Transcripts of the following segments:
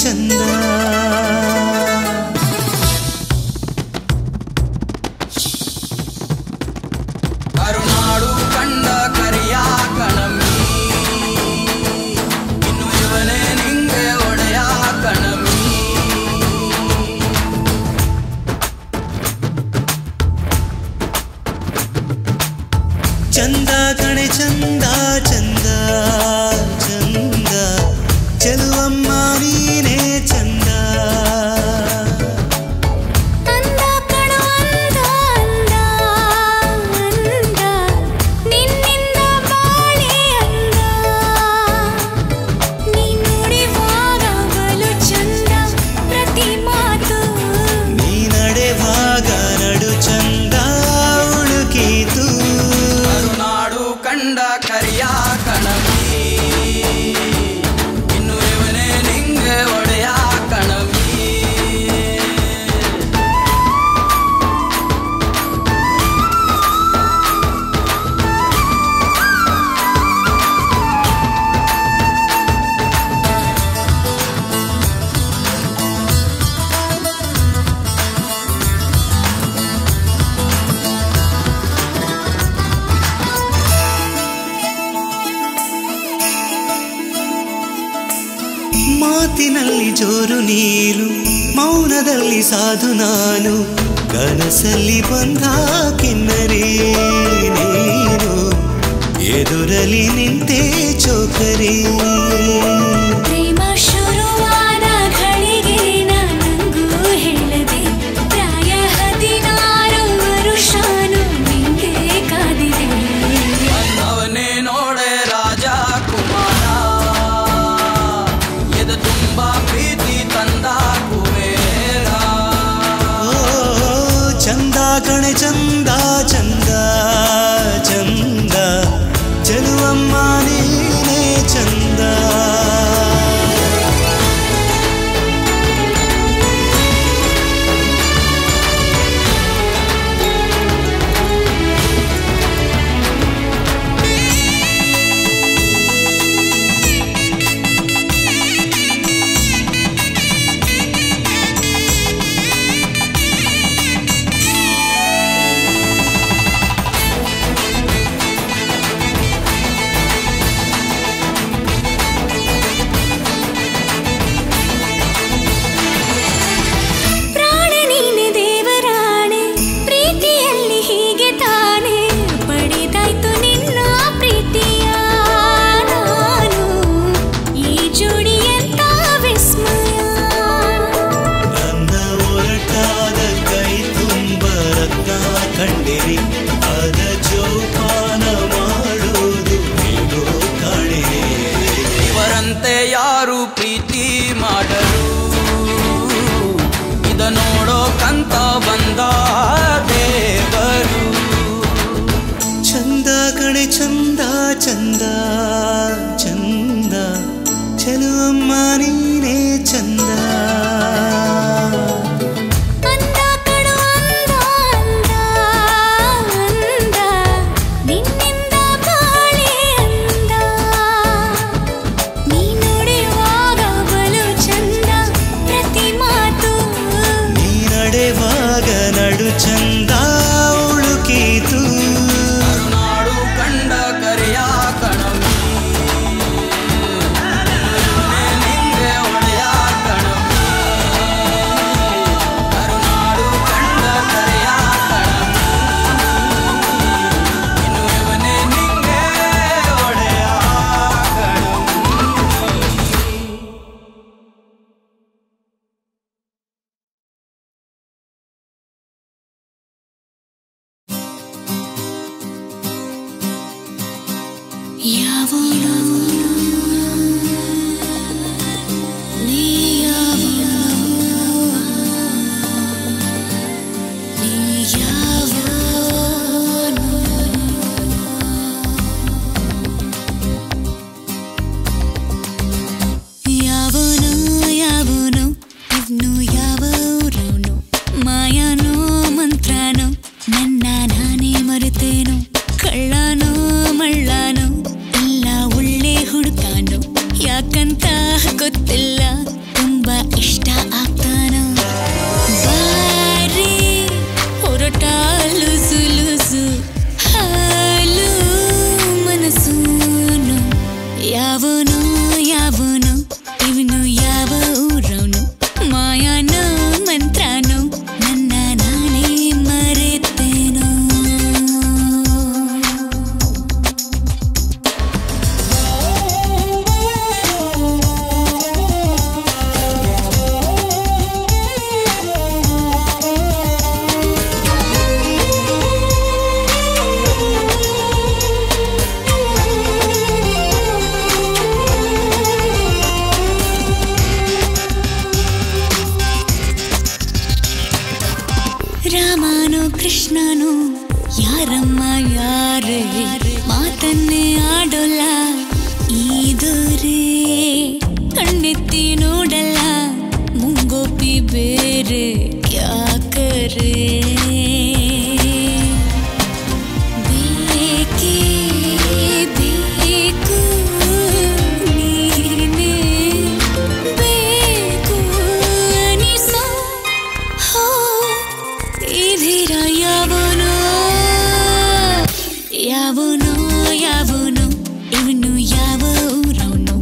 ಚಂದ ಕರುನಾಡು ಕಂಡ ಕರಿಯ ಕಣಮಿ ಇನ್ನು ಇವನೇ ನಿಂಗೆ ಒಡೆಯ ಕಣಮಿ ಚಂದ ಕಣೆ ಚಂದ ಚಂದ ಚಂದ ಚೆಲುವಮ್ಮ ನೀನೇ ಚಂದ ಅಂದ ಕಣೋ ಅಂದ ಅಂದ ಅಂದ ನಿನ್ನಿಂದ ಬಾಳೆ ಅಂದ ನೀ ನುಡಿವಾಗ ಬಲು ಚಂದ ಪ್ರತಿ ಮಾತು ನೀ ನಡೆವಾಗ ನಡು ಚಂದ ಉಳುಕೀತು ಕರುನಾಡು ಕಂಡ ಕರಿಯ ಕಣಮಿ ಇನ್ನು ಇವನೇ ನಿಂಗೆ ಒಡೆಯ ಕಣಮಿ ಮಾತಿನಲ್ಲಿ ಜೋರು ನೀನು ಮೌನದಲ್ಲಿ ಸಾಧು ನಾನು ಕನಸಲ್ಲಿ ಬಂದ ಕಿನ್ನರಿ ನೀನು ಎದುರಲಿ ನಿಂತೆ ಚೋಕರಿ ಪ್ರೇಮ ಶುರುವಾದ ಘಳಿಗೆ ನನಗೂ ಹೇಳದೆ ಪ್ರಾಯ 16 ವರುಷಾನು ನಿಂಗೆ ಕಾದಿದೆ ಅವನೇ ನೋಡೆ ರಾಜ ಕುಮಾರ ಎದ ತುಂಬ ಪ್ರೀತಿ ತಂದ ಕುಬೇರ ಚಂದ ಕಣೆ ಚಂದ ಚಂದ ಚಂದ ಚೆಲುವಮ್ಮ ನೀನೇ ಚಂದ ಪ್ರಾಣ ನೀನೆ ದೇವರಾಣೆ ಪ್ರೀತಿಯಲ್ಲಿ ಹೀಗೆ ತಾನೆ ಪಡೆದಾಯ್ತು ನಿನ್ನ ಪ್ರೀತಿಯ ನಾನು ಈ ಜೋಡಿಯಂತ ವಿಸ್ಮಯ ನನ್ನ ಹೊರಟಾದ ಕೈ ತುಂಬ ರತ್ನ ಕಂಡಿರಿ ಅದ ಜೋಪಾನ ಮಾಡುವುದು ಹೇಗೋ ಕಾಣಿರಿ ಇವರಂತೆ ಯಾರು ಪ್ರೀತಿ ಮಾಡರು ಇದ ನೋಡೋಕಂತ ಬಂದ ದೇವರು ಚಂದ ಕಣೆ ಚಂದ ಚಂದ ಚಂದ ಚೆಲುವಮ್ಮ ನೀನೇ ಚಂದ ಅಂದ ಕಣೋ ಅಂದ ಅಂದ ಅಂದ ನಿನ್ನಿಂದ ಬಾಳೆ ಅಂದ ನೀ ನುಡಿವಾಗ ಬಲು ಚಂದ ಪ್ರತಿ ಮಾತು ನೀ ನಡೆವಾಗ ನಡು ಚಂದ ಉಳುಕೀತು ಕರುನಾಡು ಕಂಡ ಕರಿಯ ಕಣಮಿ ಯಾವನು ಯಾವನು ಇವನು ಯಾವ ಊರವನು ಮಾಯಾನೋ ಮಂತ್ರನೋ ನನ್ನ ನಾನೇ ಮರೆತೇನೋ ರಾಮನೋ ಕೃಷ್ಣನೋ ಯಾರಮ್ಮ ಯಾರೇ ಮಾತನ್ನೇ ಆಡೋಲ್ಲ ಈದೂರೇ ಕಣ್ಣೆತ್ತಿ ನೋಡಲ್ಲ ಮುಂಗೋಪಿ ಬೇರೆ ಯಾಕರೇ ಬೇಕೇ ಬೇಕು ನೀನೇ ಬೇಕು ಅನಿಸೋ ಹೋ ಇದೀರ ಯಾವನೋ ಯಾವನೋ ಯಾವನೋ ಇವನು ಯಾವ ಊರವನು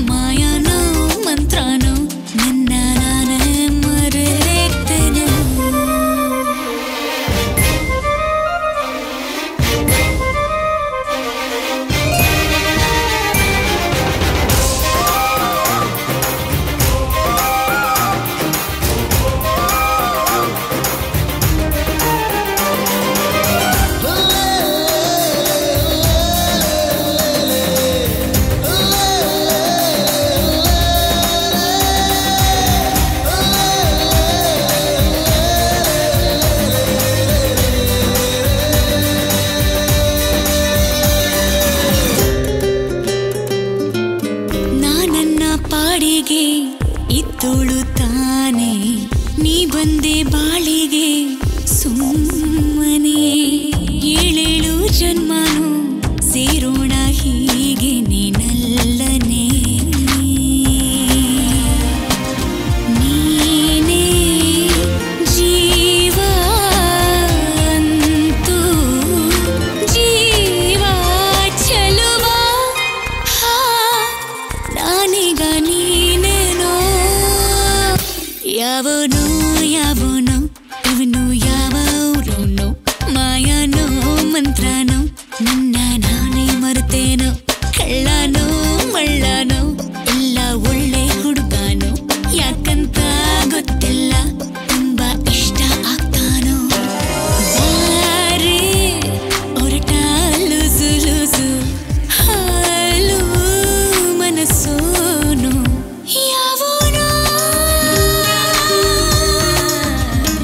ಮಾಯಾನೋ ಮಂತ್ರನೋ ನನ್ನ ನಾನೇ ಮರೆತೇನೋ ನಾನನ್ನ ಪಾಡಿಗೆ ಇದ್ದೋಳು ತಾನೆ ನೀ ಬಂದೆ ಬಾಳಿಗೆ ಸುಮ್ಮನೆ ಏಳೇಳು ಜನ್ಮನು ಸೇರೋಣ ಹೀಗೆ ನೀನಲ್ಲನೆ ನೀನೇ ಜೀವ ಅಂತೂ ಜೀವ ಚಲುವ ಹಾ ನಾನೀಗ ನೀನೇನೋ ಯಾವನೋ ಯಾವನೋ ಇವನು ಯಾವ ಊರವನು ಮಾಯಾನೋ ಮಂತ್ರನೋ ನನ್ನ ನಾನೇ ಮರೆತೇನೋ ಕಳ್ಳನೋ ಮಳ್ಳನೋ ಎಲ್ಲ ಒಳ್ಳೆ ಹುಡುಗನೋ ಯಾಕಂತ ಗೊತ್ತಿಲ್ಲ ತುಂಬಾ ಇಷ್ಟ ಆಗ್ತಾನೋ ಬಾರೆ ಹೊರಟ ಲೂಸು ಲೂಸು ಹಾಲು ಮನಸ್ಸೋನು ಯಾವನೋ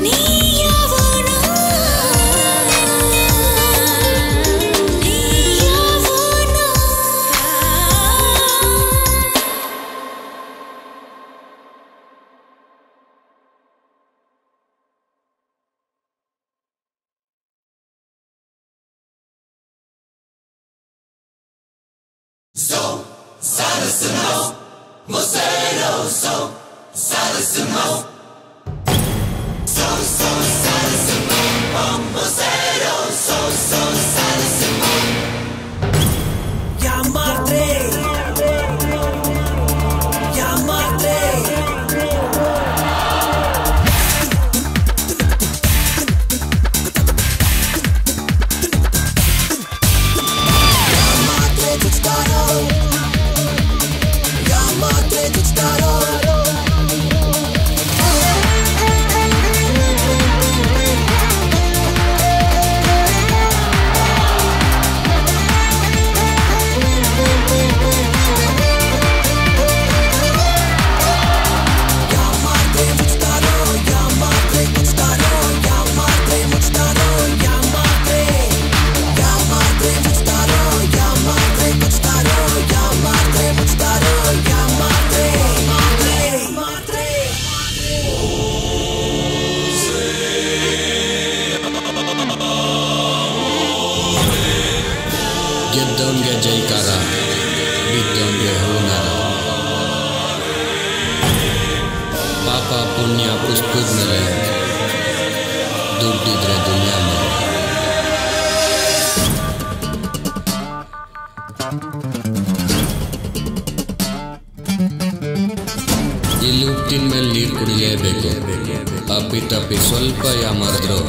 ನೀ ಯಾವನೋ ನೀ ಯಾವನೋ Yamadre, ಬೆಂಕಿನ ಮೇಲೆ ನೀರು ಕುಡಿಲೇಬೇಕು. ಅಪ್ಪಿತಪ್ಪಿ ಸ್ವಲ್ಪ ಯಾಮಾರಿದ್ರು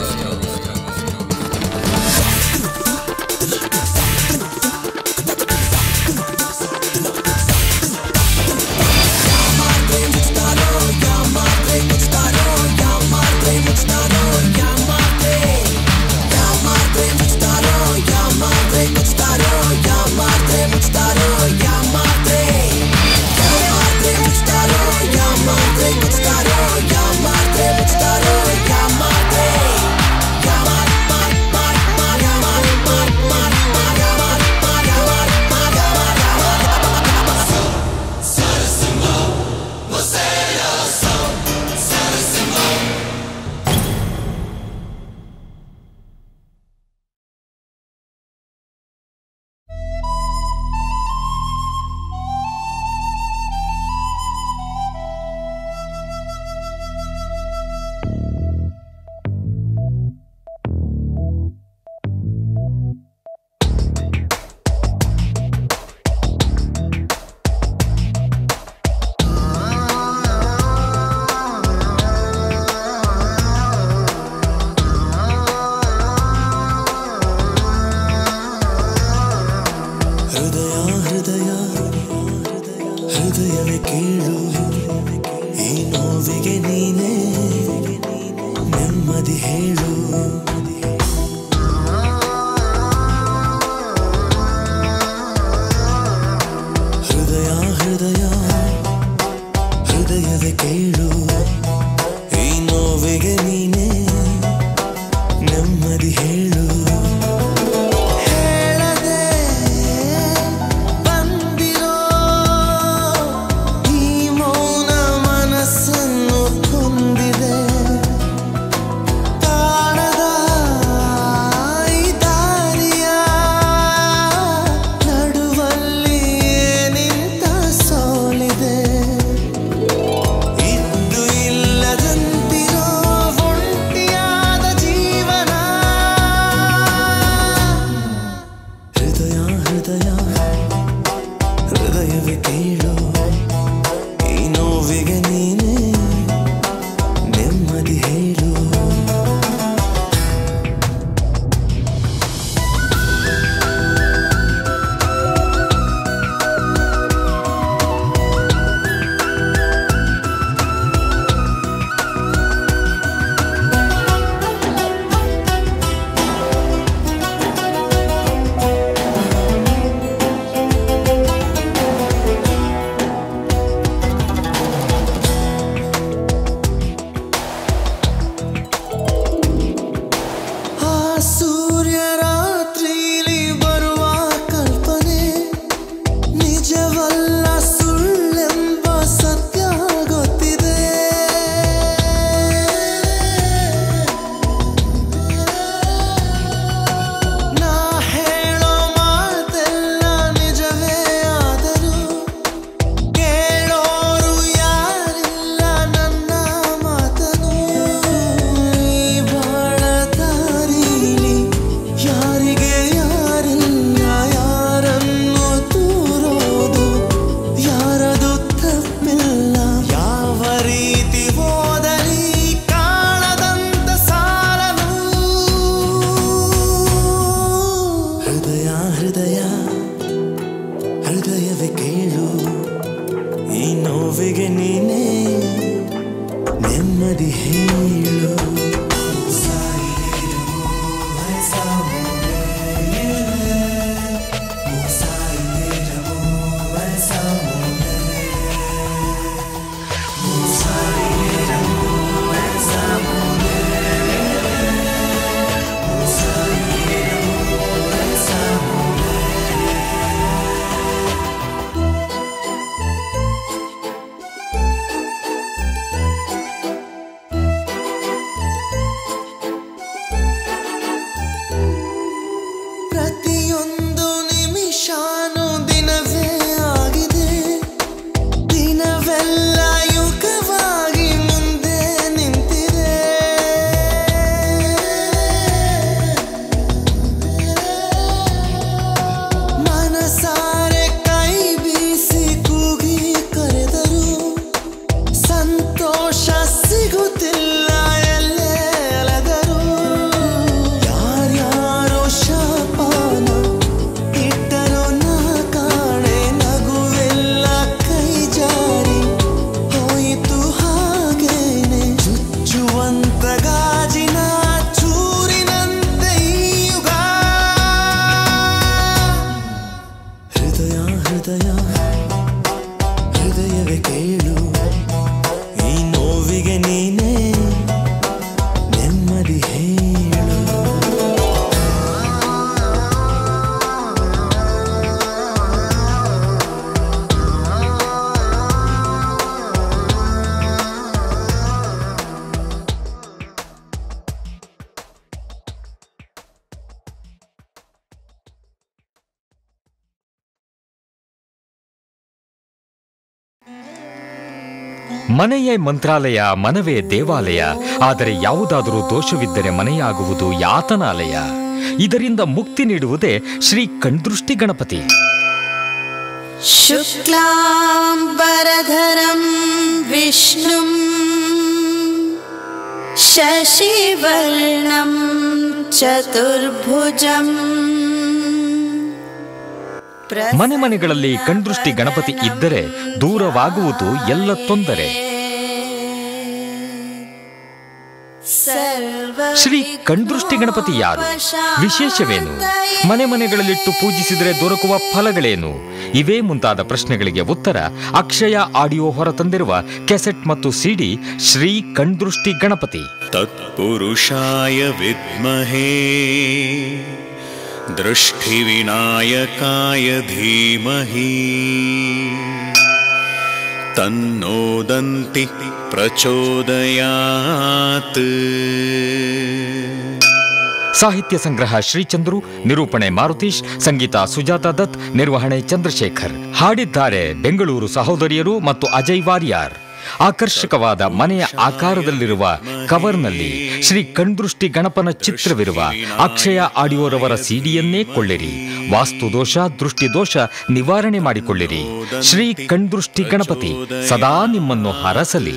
ಹೃದಯವೇ ಕೇಳು ಈ ನೋವಿಗೆ ನೀನೇ ನೆಮ್ಮದಿ ಹೇಳು. ಮನೆಯೇ ಮಂತ್ರಾಲಯ, ಮನವೇ ದೇವಾಲಯ. ಆದರೆ ಯಾವುದಾದರೂ ದೋಷವಿದ್ದರೆ ಮನೆಯಾಗುವುದು ಯಾತನಾಲಯ. ಇದರಿಂದ ಮುಕ್ತಿ ನೀಡುವುದೇ ಶ್ರೀ ಕಣ್ದೃಷ್ಟಿ ಗಣಪತಿ. ಶುಕ್ಲಾಂಬರಧರಂ ವಿಷ್ಣುಂ ಶಶಿವರ್ಣಂ ಚತುರ್ಭುಜಂ. ಮನೆ ಮನೆಗಳಲ್ಲಿ ಕಣ್ದೃಷ್ಟಿ ಗಣಪತಿ ಇದ್ದರೆ ದೂರವಾಗುವುದು ಎಲ್ಲ ತೊಂದರೆ. ಶ್ರೀ ಕಣ್ದೃಷ್ಟಿ ಗಣಪತಿ ಯಾರು? ವಿಶೇಷವೇನು? ಮನೆ ಮನೆಗಳಲ್ಲಿಟ್ಟು ಪೂಜಿಸಿದರೆ ದೊರಕುವ ಫಲಗಳೇನು? ಇವೇ ಮುಂತಾದ ಪ್ರಶ್ನೆಗಳಿಗೆ ಉತ್ತರ ಅಕ್ಷಯ ಆಡಿಯೋ ಹೊರತಂದಿರುವ ಕೆಸೆಟ್ ಮತ್ತು ಸಿಡಿ ಶ್ರೀ ಕಣ್ದೃಷ್ಟಿ ಗಣಪತಿ. ತತ್ಪುರುಷಾಯ ವಿದ್ಮಹೇ ದೃಷ್ಟಿವಿನಾಯಕಾಯ ಧೀಮಹಿ ತನ್ನೋದಂತಿ ಪ್ರಚೋದಯಾತ್. ಸಾಹಿತ್ಯ ಸಂಗ್ರಹ ಶ್ರೀಚಂದ್ರು, ನಿರೂಪಣೆ ಮಾರುತೀಶ್, ಸಂಗೀತ ಸುಜಾತ ದತ್, ನಿರ್ವಹಣೆ ಚಂದ್ರಶೇಖರ್. ಹಾಡಿದ್ದಾರೆ ಬೆಂಗಳೂರು ಸಹೋದರಿಯರು ಮತ್ತು ಅಜಯ್ ವಾರಿಯಾರ್. ಆಕರ್ಷಕವಾದ ಮನೆಯ ಆಕಾರದಲ್ಲಿರುವ ಕವರ್ನಲ್ಲಿ ಶ್ರೀ ಕಣ್ದೃಷ್ಟಿ ಗಣಪನ ಚಿತ್ರವಿರುವ ಅಕ್ಷಯ ಆಡಿಯೋರವರ ಸಿಡಿಯನ್ನೇ ಕೊಳ್ಳಿರಿ. ವಾಸ್ತುದೋಷ, ದೃಷ್ಟಿದೋಷ ನಿವಾರಣೆ ಮಾಡಿಕೊಳ್ಳಿರಿ. ಶ್ರೀ ಕಣ್ದೃಷ್ಟಿ ಗಣಪತಿ ಸದಾ ನಿಮ್ಮನ್ನು ಹರಸಲಿ.